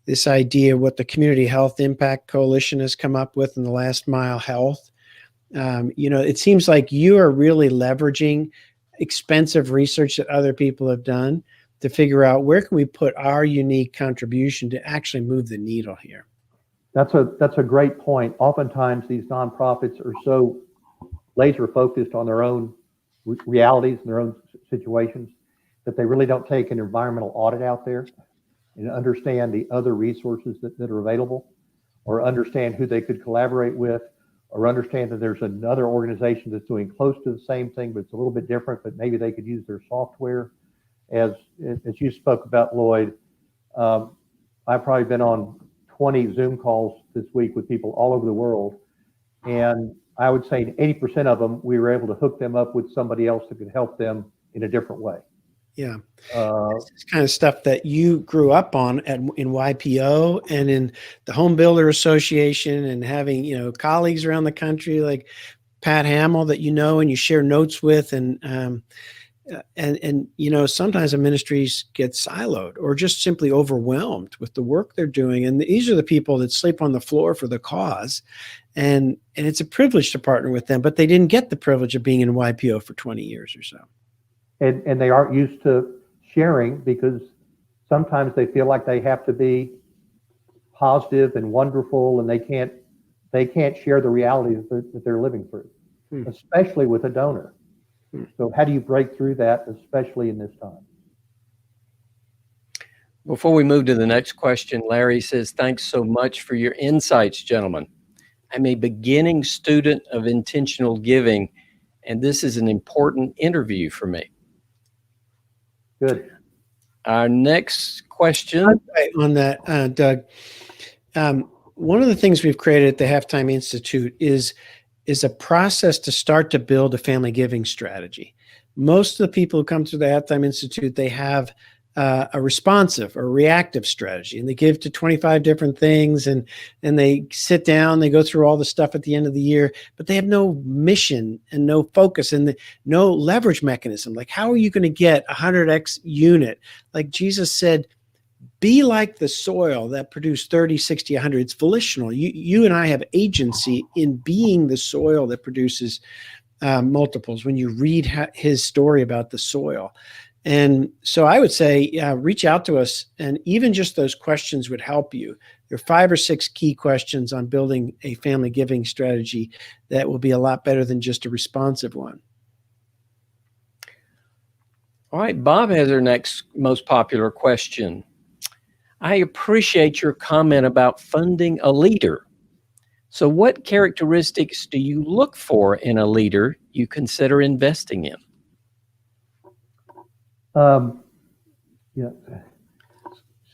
C: this idea, what the Community Health Impact Coalition has come up with in the Last Mile Health. You know, it seems like you are really leveraging expensive research that other people have done to figure out where can we put our unique contribution to actually move the needle here.
B: That's a great point. Oftentimes these nonprofits are so laser focused on their own realities and their own situations that they really don't take an environmental audit out there and understand the other resources that are available, or understand who they could collaborate with, or understand that there's another organization that's doing close to the same thing, but it's a little bit different, but maybe they could use their software. As you spoke about, Lloyd, I've probably been on 20 Zoom calls this week with people all over the world. And I would say 80% of them, we were able to hook them up with somebody else that could help them in a different way.
C: Yeah. It's kind of stuff that you grew up on in YPO and in the Home Builder Association, and having, you know, colleagues around the country like Pat Hamill that you know and you share notes with, and you know, sometimes the ministries get siloed or just simply overwhelmed with the work they're doing. And these are the people that sleep on the floor for the cause. And it's a privilege to partner with them, but they didn't get the privilege of being in YPO for 20 years or so.
B: And they aren't used to sharing, because sometimes they feel like they have to be positive and wonderful, and they can't share the reality that they're living through, especially with a donor. So how do you break through that, especially in this time?
A: Before we move to the next question, Larry says, thanks so much for your insights, gentlemen. I'm a beginning student of intentional giving, and this is an important interview for me.
B: Good.
A: Our next question.
C: On that, Doug, one of the things we've created at the Halftime Institute is a process to start to build a family giving strategy. Most of the people who come to the Halftime Institute, they have a responsive or reactive strategy, and they give to 25 different things, and they sit down, they go through all the stuff at the end of the year, but they have no mission and no focus and no leverage mechanism. Like, how are you going to get 100x unit? Like Jesus said, be like the soil that produced 30, 60, 100. It's volitional. You and I have agency in being the soil that produces multiples. When you read his story about the soil. And so I would say, reach out to us, and even just those questions would help you. There are 5 or 6 key questions on building a family giving strategy that will be a lot better than just a responsive one.
A: All right, Bob has our next most popular question. I appreciate your comment about funding a leader. So what characteristics do you look for in a leader you consider investing in?
B: Some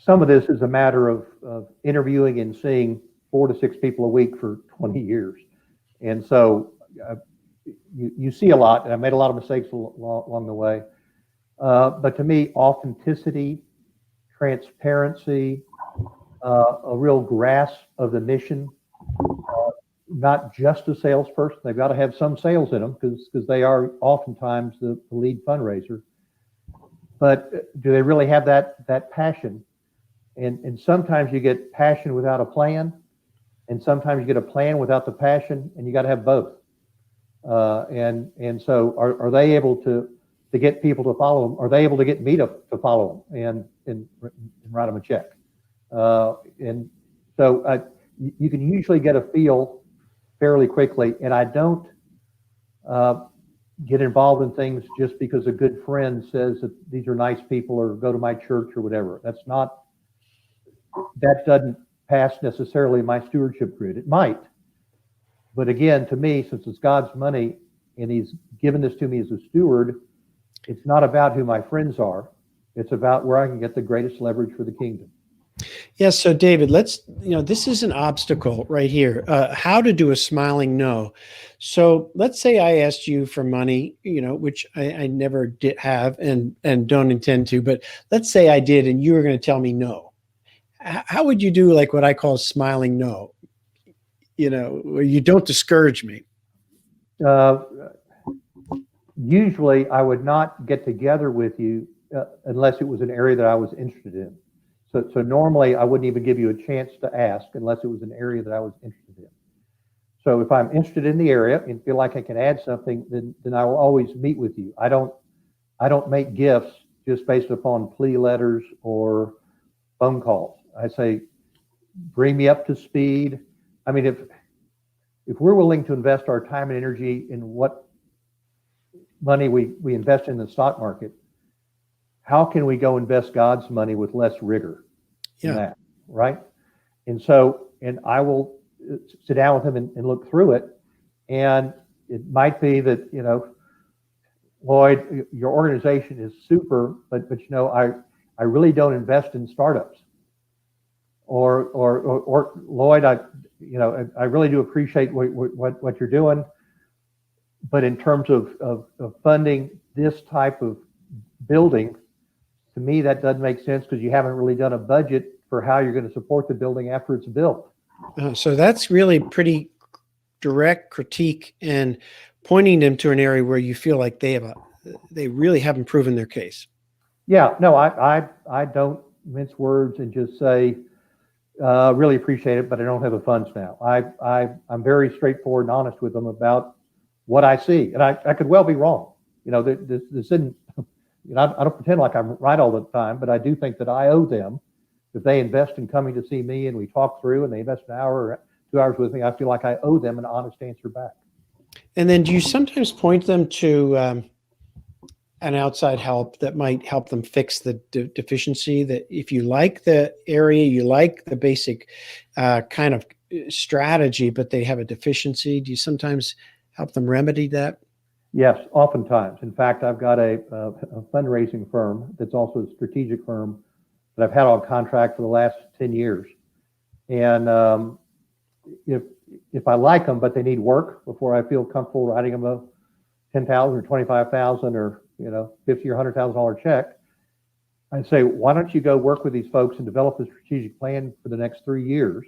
B: of this is a matter of interviewing and seeing 4 to 6 people a week for 20 years. And so you see a lot, and I made a lot of mistakes along the way. But to me, authenticity, transparency, a real grasp of the mission, not just a salesperson. They've got to have some sales in them because they are oftentimes the lead fundraiser. But do they really have that passion? And sometimes you get passion without a plan, and sometimes you get a plan without the passion, and you got to have both. And so are they able to get people to follow them? Are they able to get me to follow them and write them a check? And so you can usually get a feel fairly quickly. And I don't get involved in things just because a good friend says that these are nice people or go to my church or whatever. That doesn't pass necessarily my stewardship grid. It might. But again, to me, since it's God's money and he's given this to me as a steward, it's not about who my friends are. It's about where I can get the greatest leverage for the kingdom.
C: Yes. So David, this is an obstacle right here. How to do a smiling no. So let's say I asked you for money, which I never did have and don't intend to, but let's say I did, and you were going to tell me no. How would you do like what I call smiling no? Where you don't discourage me.
B: Usually I would not get together with you unless it was an area that I was interested in. So normally I wouldn't even give you a chance to ask unless it was an area that I was interested in. So if I'm interested in the area and feel like I can add something, then I will always meet with you. I don't make gifts just based upon plea letters or phone calls. I say, bring me up to speed. I mean, if we're willing to invest our time and energy in what money we invest in the stock market, how can we go invest God's money with less rigor than that, right? And I will sit down with him and look through it. And it might be that, Lloyd, your organization is super, but I really don't invest in startups. Or Lloyd, I really do appreciate what you're doing, but in terms of funding this type of building, to me, that doesn't make sense because you haven't really done a budget for how you're going to support the building after it's built.
C: So that's really pretty direct critique and pointing them to an area where you feel like they really haven't proven their case.
B: Yeah, no, I don't mince words and just say, really appreciate it, but I don't have the funds now. I'm very straightforward and honest with them about what I see, and I could well be wrong. This isn't. I don't pretend like I'm right all the time, but I do think that I owe them if they invest in coming to see me and we talk through and they invest an hour or 2 hours with me, I feel like I owe them an honest answer back.
C: And then do you sometimes point them to an outside help that might help them fix the deficiency? That if you like the area, you like the basic kind of strategy, but they have a deficiency, do you sometimes help them remedy that?
B: Yes, oftentimes. In fact, I've got a fundraising firm that's also a strategic firm that I've had on contract for the last 10 years. And if I like them, but they need work before I feel comfortable writing them a $10,000 or $25,000 or $50,000 or $100,000 check, I say, why don't you go work with these folks and develop a strategic plan for the next 3 years?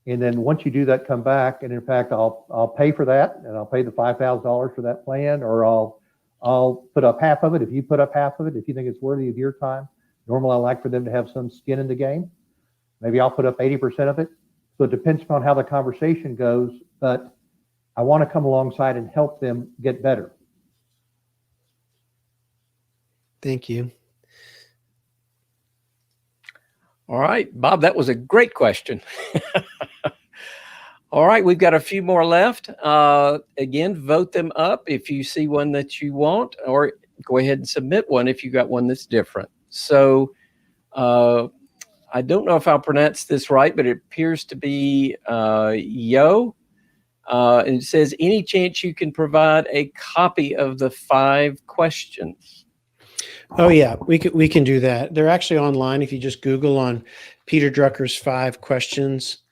B: And then once you do that, come back. And in fact, I'll pay for that, and I'll pay the $5,000 for that plan, or I'll put up half of it if you put up half of it, if you think it's worthy of your time. Normally, I like for them to have some skin in the game. Maybe I'll put up 80% of it. So it depends upon how the conversation goes, but I want to come alongside and help them get better.
C: Thank you.
A: All right, Bob, that was a great question. All right, we've got a few more left. Again, vote them up if you see one that you want, or go ahead and submit one if you got one that's different. So I don't know if I'll pronounce this right, but it appears to be Yo. And it says, any chance you can provide a copy of the 5 questions?
C: Oh yeah, we can do that. They're actually online. If you just Google on Peter Drucker's 5 questions,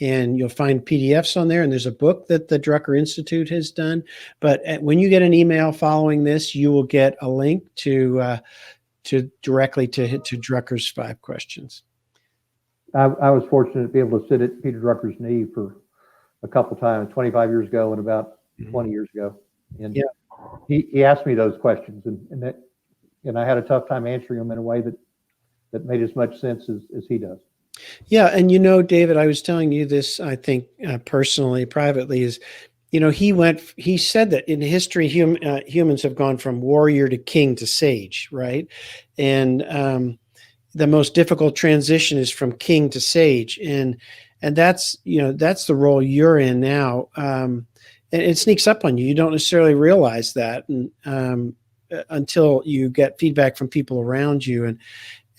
C: and you'll find PDFs on there. And there's a book that the Drucker Institute has done. But when you get an email following this, you will get a link to directly to Drucker's 5 questions.
B: I was fortunate to be able to sit at Peter Drucker's knee for a couple times, 25 years ago and about 20 years ago. And
C: yeah.
B: He asked me those questions, and I had a tough time answering them in a way that made as much sense as he does.
C: Yeah. And, David, I was telling you this, I think, personally, privately, is, he said that in history, humans have gone from warrior to king to sage, right? And the most difficult transition is from king to sage. And that's, that's the role you're in now. And it sneaks up on you. You don't necessarily realize that until you get feedback from people around you.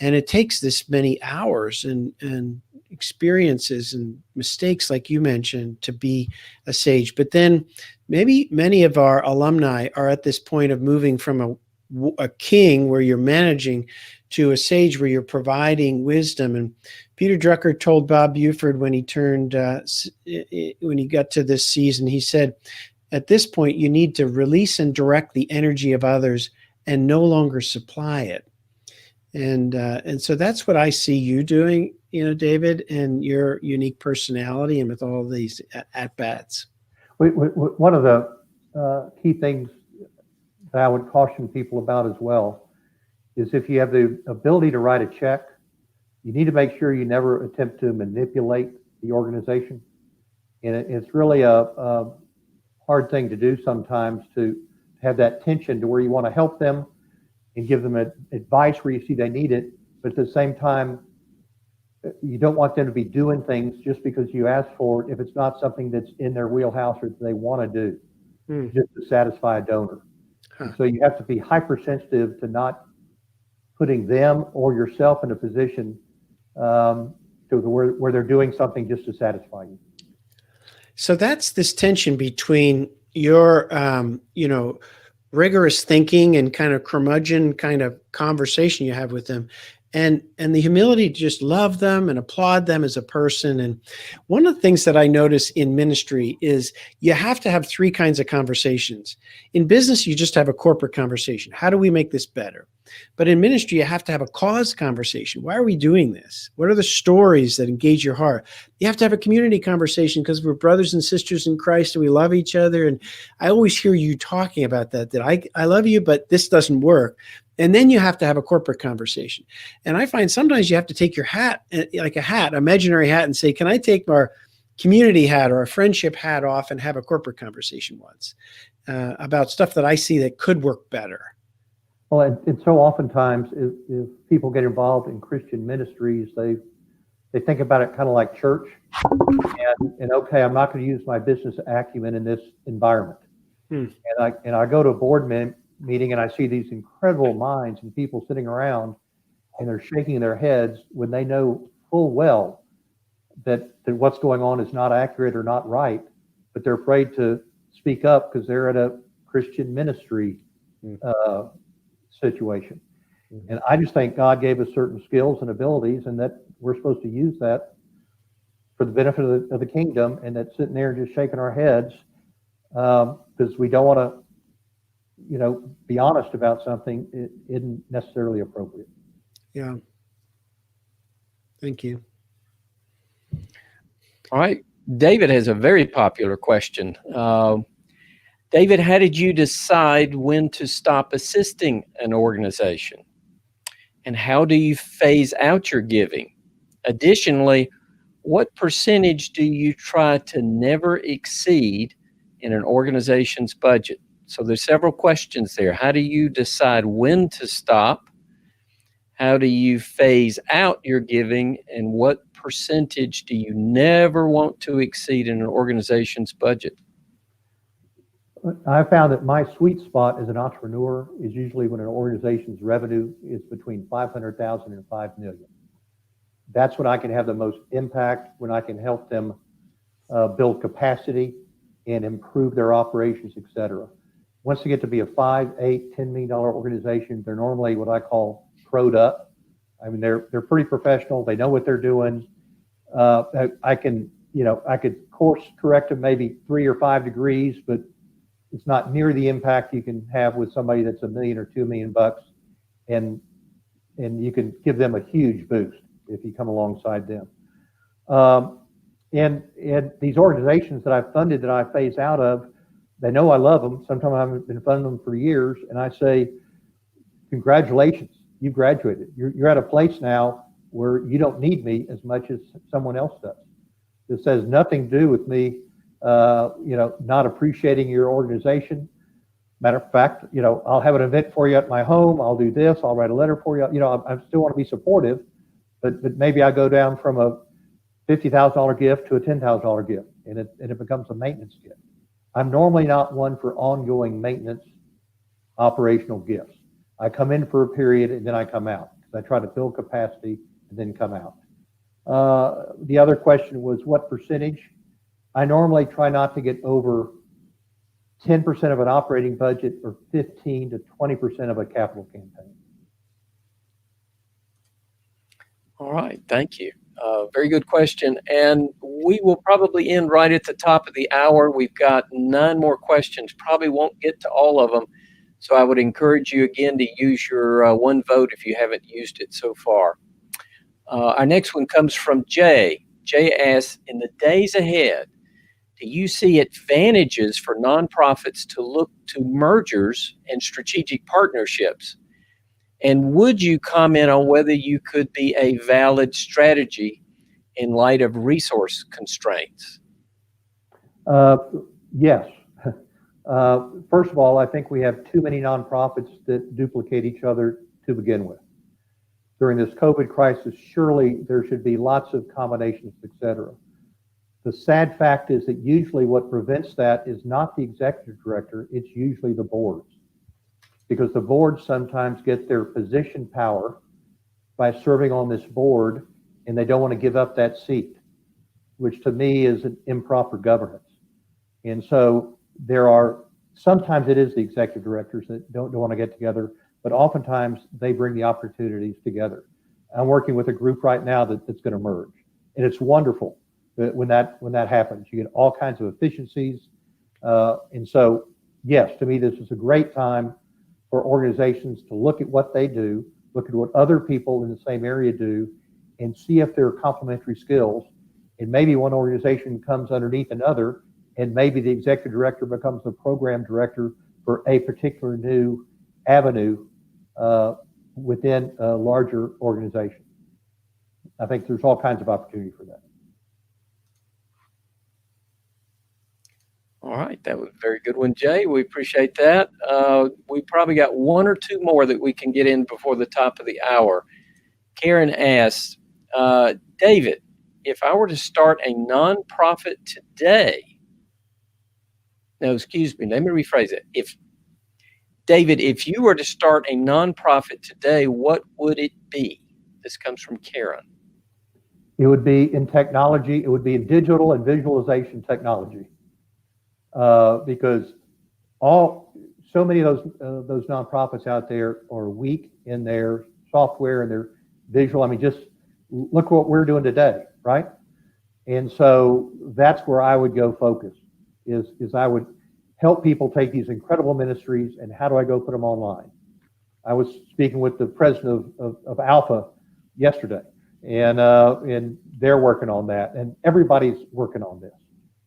C: And it takes this many hours and experiences and mistakes, like you mentioned, to be a sage. But then maybe many of our alumni are at this point of moving from a king where you're managing to a sage where you're providing wisdom. And Peter Drucker told Bob Buford when he got to this season, he said, at this point, you need to release and direct the energy of others and no longer supply it. And so that's what I see you doing, David, and your unique personality and with all these at-bats.
B: One of the key things that I would caution people about as well is if you have the ability to write a check, you need to make sure you never attempt to manipulate the organization. And it's really a hard thing to do sometimes, to have that tension to where you want to help them and give them advice where you see they need it, but at the same time, you don't want them to be doing things just because you ask for it if it's not something that's in their wheelhouse or that they want to do, just to satisfy a donor. So you have to be hypersensitive to not putting them or yourself in a position to where they're doing something just to satisfy you.
C: So that's this tension between your, rigorous thinking and kind of curmudgeon kind of conversation you have with them, and the humility to just love them and applaud them as a person. And one of the things that I notice in ministry is you have to have 3 kinds of conversations. In business, you just have a corporate conversation. How do we make this better? But in ministry, you have to have a cause conversation. Why are we doing this? What are the stories that engage your heart? You have to have a community conversation because we're brothers and sisters in Christ and we love each other. And I always hear you talking about that I love you, but this doesn't work. And then you have to have a corporate conversation. And I find sometimes you have to take your hat, like a hat, imaginary hat, and say, can I take our community hat or a friendship hat off and have a corporate conversation once about stuff that I see that could work better?
B: Well, and so oftentimes, if people get involved in Christian ministries, they think about it kind of like church, and okay, I'm not going to use my business acumen in this environment.
C: Hmm.
B: And I go to a board meeting and I see these incredible minds and people sitting around, and they're shaking their heads when they know full well that what's going on is not accurate or not right, but they're afraid to speak up because they're at a Christian ministry uh, situation. And I just think God gave us certain skills and abilities, and that we're supposed to use that for the benefit of the kingdom, and that sitting there just shaking our heads because we don't want to, be honest about something, it isn't necessarily appropriate.
C: Yeah. Thank you.
A: All right. David has a very popular question. David, how did you decide when to stop assisting an organization? And how do you phase out your giving? Additionally, what percentage do you try to never exceed in an organization's budget? So there's several questions there. How do you decide when to stop? How do you phase out your giving? And what percentage do you never want to exceed in an organization's budget?
B: I found that my sweet spot as an entrepreneur is usually when an organization's revenue is between 500,000 and 5 million. That's when I can have the most impact, when I can help them build capacity and improve their operations, et cetera. Once they get to be a $5, $8, $10 million organization, they're normally what I call pro'd up. I mean, they're pretty professional. They know what they're doing. I could course correct them maybe 3 or 5 degrees, but it's not near the impact you can have with somebody that's $1 million or $2 million bucks, and you can give them a huge boost if you come alongside them. And these organizations that I've funded, that I phase out of, they know I love them. Sometimes I haven't been funding them for years, and I say, congratulations, you graduated. You're at a place now where you don't need me as much as someone else does. This has nothing to do with me, not appreciating your organization. Matter of fact, I'll have an event for you at my home. I'll do this. I'll write a letter for you. I still want to be supportive, but maybe I go down from a $50,000 gift to a $10,000 gift, and it becomes a maintenance gift. I'm normally not one for ongoing maintenance operational gifts. I come in for a period and then I come out, because I try to build capacity and then come out. The other question was what percentage? I normally try not to get over 10% of an operating budget or 15 to 20% of a capital campaign.
A: All right, thank you. Very good question. And we will probably end right at the top of the hour. We've got 9 more questions. Probably won't get to all of them. So I would encourage you again to use your 1 vote if you haven't used it so far. Our next one comes from Jay. Jay asks, in the days ahead, do you see advantages for nonprofits to look to mergers and strategic partnerships? And would you comment on whether you could be a valid strategy in light of resource constraints?
B: Yes. First of all, I think we have too many nonprofits that duplicate each other to begin with. During this COVID crisis, surely there should be lots of combinations, et cetera. The sad fact is that usually what prevents that is not the executive director, it's usually the boards. Because the boards sometimes get their position power by serving on this board, and they don't want to give up that seat, which to me is an improper governance. And so sometimes it is the executive directors that don't want to get together, but oftentimes they bring the opportunities together. I'm working with a group right now that's going to merge, and it's wonderful when that happens. You get all kinds of efficiencies. And so, yes, to me, this is a great time for organizations to look at what they do, look at what other people in the same area do, and see if there are complementary skills. And maybe one organization comes underneath another, and maybe the executive director becomes the program director for a particular new avenue within a larger organization. I think there's all kinds of opportunity for that.
A: All right, that was a very good one, Jay. We appreciate that. We probably got one or two more that we can get in before the top of the hour. Karen asks, David, if I were to start a nonprofit today, no, excuse me, let me rephrase it. David, if you were to start a nonprofit today, what would it be? This comes from Karen.
B: It would be in technology. It would be in digital and visualization technology, because so many of those nonprofits out there are weak in their software and their visual. I mean, just look what we're doing today, right? And so that's where I would go focus. Is I would help people take these incredible ministries, and how do I go put them online? I was speaking with the president of Alpha yesterday, and they're working on that, and everybody's working on this,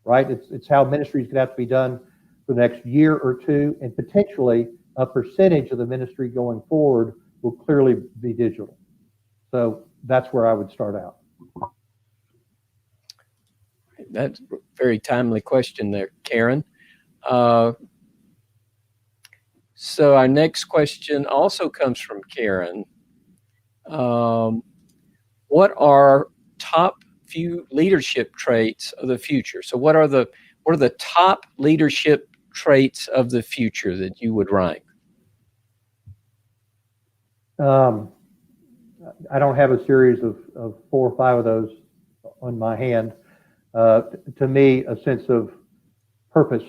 B: right? It's how ministries could have to be done for the next year or two, and potentially a percentage of the ministry going forward will clearly be digital. So that's where I would start out.
A: That's a very timely question there, Karen. So our next question also comes from Karen. What are top few leadership traits of the future? So what are the top leadership traits of the future that you would rank?
B: I don't have a series of 4 or 5 of those on my hand. To me, a sense of purpose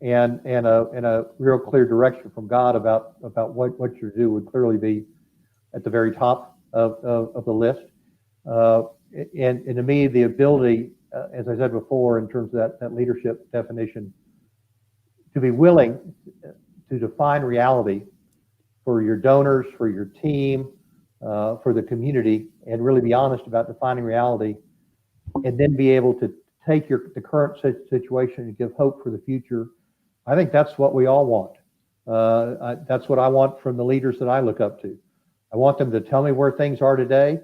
B: and a real clear direction from God about what you do would clearly be at the very top of the list. And to me, the ability, as I said before, in terms of that leadership definition, to be willing to define reality for your donors, for your team, for the community, and really be honest about defining reality, and then be able to take the current situation and give hope for the future. I think that's what we all want. That's what I want from the leaders that I look up to. I want them to tell me where things are today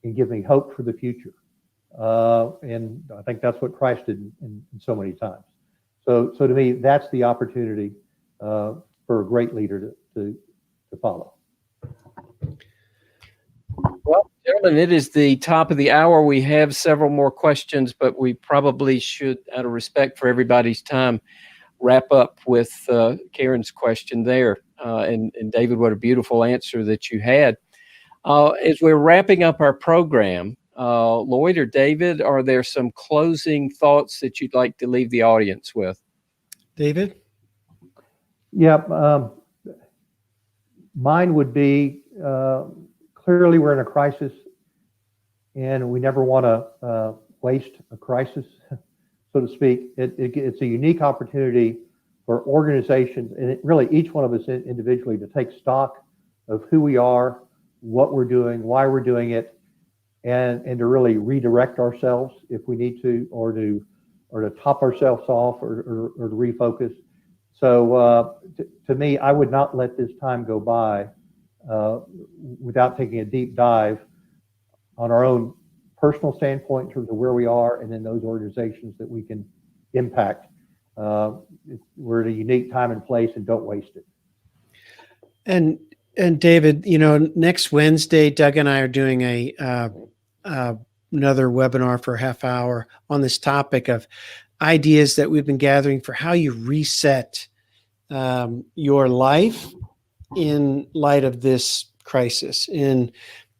B: and give me hope for the future. And I think that's what Christ did in so many times. So to me, that's the opportunity for a great leader to follow.
A: Well, gentlemen, it is the top of the hour. We have several more questions, but we probably should, out of respect for everybody's time, wrap up with Karen's question there. And David, what a beautiful answer that you had. As we're wrapping up our program, Lloyd or David, are there some closing thoughts that you'd like to leave the audience with?
C: David?
B: Yeah, mine would be, clearly we're in a crisis, and we never want to waste a crisis, so to speak. It's a unique opportunity for organizations, and really each one of us individually, to take stock of who we are, what we're doing, why we're doing it, and to really redirect ourselves if we need to, or to top ourselves off, or to refocus. So to me, I would not let this time go by without taking a deep dive on our own personal standpoint in terms of where we are, and then those organizations that we can impact. We're at a unique time and place, and don't waste it.
C: And David, next Wednesday, Doug and I are doing another webinar for a half hour on this topic of ideas that we've been gathering for how you reset your life in light of this crisis. And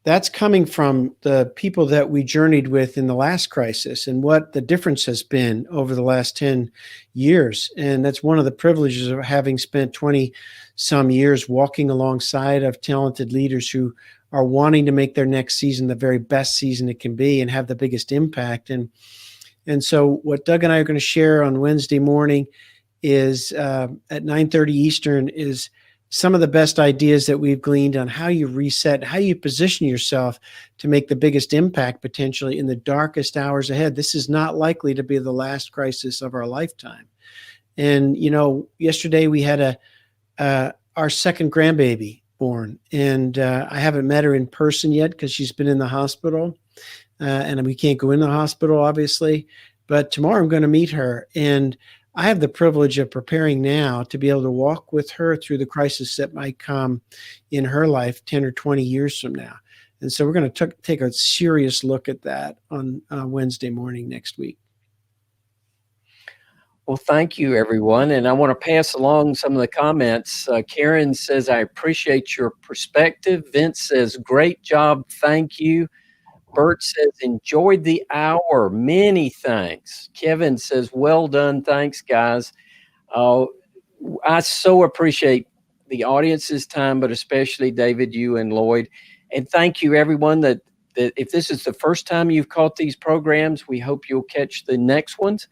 C: that's coming from the people that we journeyed with in the last crisis, and what the difference has been over the last 10 years. And that's one of the privileges of having spent 20 some years walking alongside of talented leaders who are wanting to make their next season the very best season it can be and have the biggest impact. And so what Doug and I are going to share on Wednesday morning is at 9:30 Eastern is some of the best ideas that we've gleaned on how you reset, how you position yourself to make the biggest impact potentially in the darkest hours ahead. This is not likely to be the last crisis of our lifetime. And, yesterday we had our second grandbaby born, and I haven't met her in person yet because she's been in the hospital, and we can't go in the hospital, obviously. But tomorrow I'm going to meet her, and I have the privilege of preparing now to be able to walk with her through the crisis that might come in her life 10 or 20 years from now. And so we're going to take a serious look at that on Wednesday morning next week.
A: Well, thank you, everyone. And I want to pass along some of the comments. Karen says, I appreciate your perspective. Vince says, great job. Thank you. Bert says, enjoyed the hour. Many thanks. Kevin says, well done. Thanks, guys. I so appreciate the audience's time, but especially David, you and Lloyd. And thank you, everyone, that if this is the first time you've caught these programs, we hope you'll catch the next ones.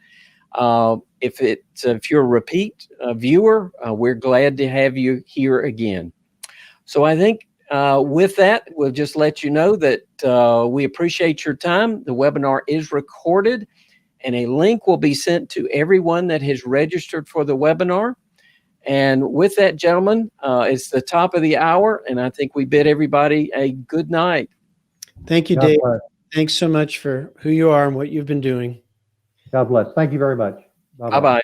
A: If you're a repeat viewer, we're glad to have you here again. So I think with that, we'll just let you know that we appreciate your time. The webinar is recorded, and a link will be sent to everyone that has registered for the webinar. And with that, gentlemen, it's the top of the hour, and I think we bid everybody a good night.
C: Thank you, Dave. Thanks so much for who you are and what you've been doing.
B: God bless. Thank you very much. Bye-bye.
A: Bye-bye.